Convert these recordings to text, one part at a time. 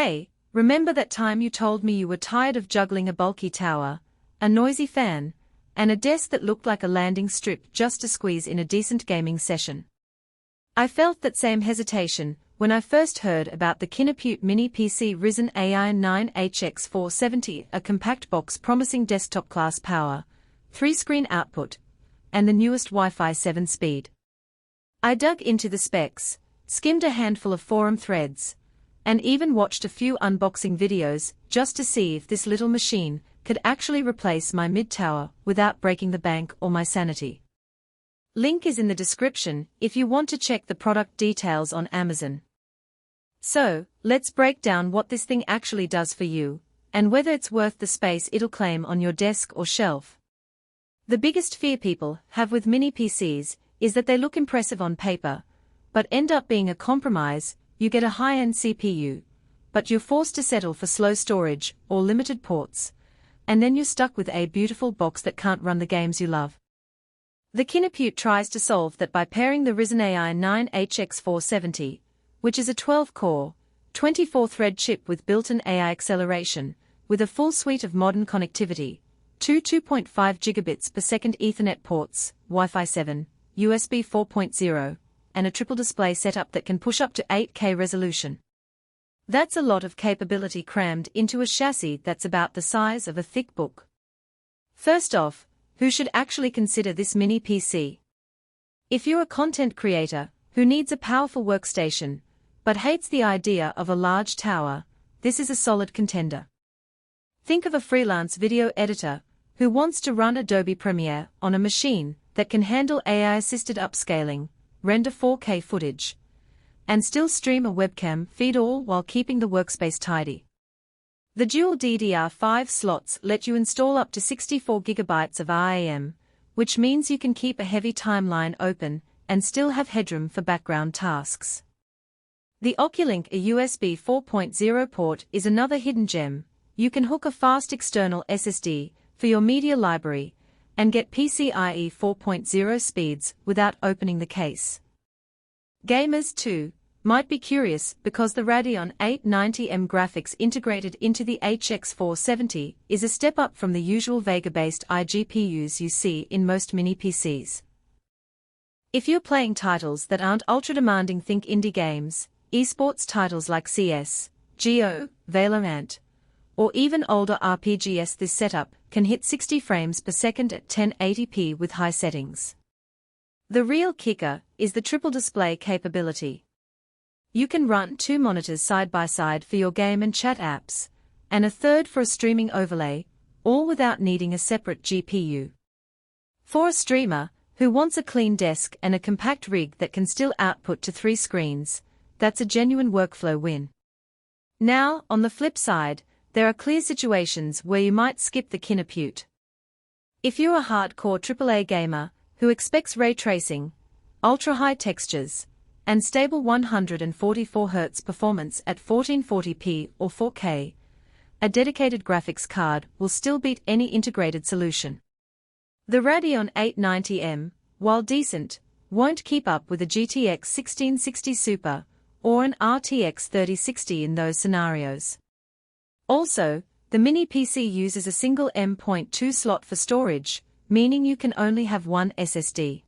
Hey, remember that time you told me you were tired of juggling a bulky tower, a noisy fan, and a desk that looked like a landing strip just to squeeze in a decent gaming session? I felt that same hesitation when I first heard about the Kinupute Mini PC Ryzen AI 9HX470, a compact box promising desktop-class power, 3-screen output, and the newest Wi-Fi 7 speed. I dug into the specs, skimmed a handful of forum threads, and even watched a few unboxing videos just to see if this little machine could actually replace my mid-tower without breaking the bank or my sanity. Link is in the description if you want to check the product details on Amazon. So, let's break down what this thing actually does for you, and whether it's worth the space it'll claim on your desk or shelf. The biggest fear people have with mini PCs is that they look impressive on paper, but end up being a compromise. You get a high-end CPU, but you're forced to settle for slow storage or limited ports, and then you're stuck with a beautiful box that can't run the games you love. The Kinupute tries to solve that by pairing the Ryzen AI 9HX470, which is a 12-core, 24-thread chip with built-in AI acceleration, with a full suite of modern connectivity, two 2.5 gigabits per second Ethernet ports, Wi-Fi 7, USB 4.0, and a triple display setup that can push up to 8K resolution. That's a lot of capability crammed into a chassis that's about the size of a thick book. First off, who should actually consider this mini PC? If you're a content creator who needs a powerful workstation, but hates the idea of a large tower, this is a solid contender. Think of a freelance video editor who wants to run Adobe Premiere on a machine that can handle AI-assisted upscaling, render 4K footage, and still stream a webcam feed, all while keeping the workspace tidy. The dual DDR5 slots let you install up to 64 GB of RAM, which means you can keep a heavy timeline open and still have headroom for background tasks. The Oculink, a USB 4.0 port, is another hidden gem. You can hook a fast external SSD for your media library and get PCIe 4.0 speeds without opening the case. Gamers, too, might be curious because the Radeon 890M graphics integrated into the HX470 is a step up from the usual Vega-based iGPUs you see in most mini PCs. If you're playing titles that aren't ultra-demanding, think indie games, esports titles like CS, GO, Valorant, or even older RPGs, this setup can hit 60 frames per second at 1080p with high settings. The real kicker is the triple display capability. You can run 2 monitors side by side for your game and chat apps, and a third for a streaming overlay, all without needing a separate GPU. For a streamer who wants a clean desk and a compact rig that can still output to 3 screens, that's a genuine workflow win. Now, on the flip side, there are clear situations where you might skip the Kinupute. If you're a hardcore AAA gamer who expects ray tracing, ultra-high textures, and stable 144Hz performance at 1440p or 4K, a dedicated graphics card will still beat any integrated solution. The Radeon 890M, while decent, won't keep up with a GTX 1660 Super or an RTX 3060 in those scenarios. Also, the mini PC uses a single M.2 slot for storage, meaning you can only have one SSD.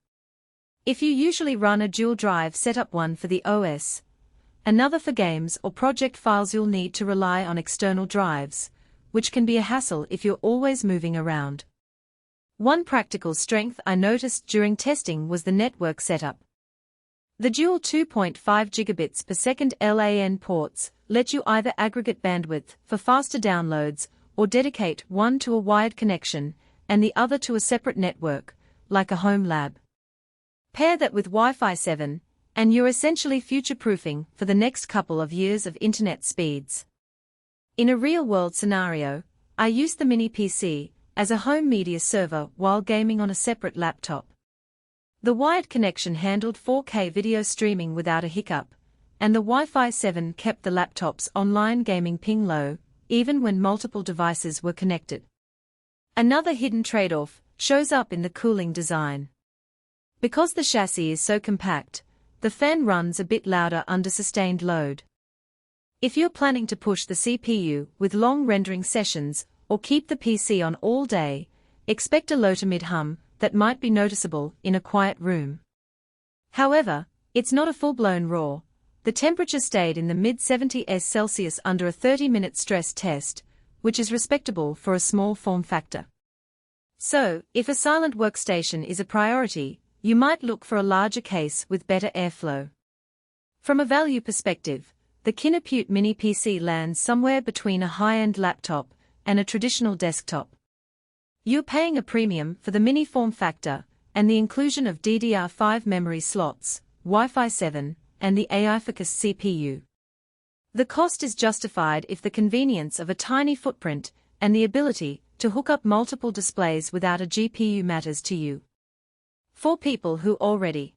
If you usually run a dual drive setup, one for the OS, another for games or project files, you'll need to rely on external drives, which can be a hassle if you're always moving around. One practical strength I noticed during testing was the network setup. The dual 2.5 gigabits per second LAN ports let you either aggregate bandwidth for faster downloads or dedicate one to a wired connection and the other to a separate network, like a home lab. Pair that with Wi-Fi 7, and you're essentially future-proofing for the next couple of years of internet speeds. In a real-world scenario, I used the mini PC as a home media server while gaming on a separate laptop. The wired connection handled 4K video streaming without a hiccup, and the Wi-Fi 7 kept the laptop's online gaming ping low, even when multiple devices were connected. Another hidden trade-off shows up in the cooling design. Because the chassis is so compact, the fan runs a bit louder under sustained load. If you're planning to push the CPU with long rendering sessions or keep the PC on all day, expect a low to mid hum that might be noticeable in a quiet room. However, it's not a full-blown roar. The temperature stayed in the mid-70s Celsius under a 30-minute stress test, which is respectable for a small form factor. So, if a silent workstation is a priority, you might look for a larger case with better airflow. From a value perspective, the Kinupute Mini PC lands somewhere between a high-end laptop and a traditional desktop. You're paying a premium for the mini form factor and the inclusion of DDR5 memory slots, Wi-Fi 7, and the AI-focused CPU. The cost is justified if the convenience of a tiny footprint and the ability to hook up multiple displays without a GPU matters to you. For people who already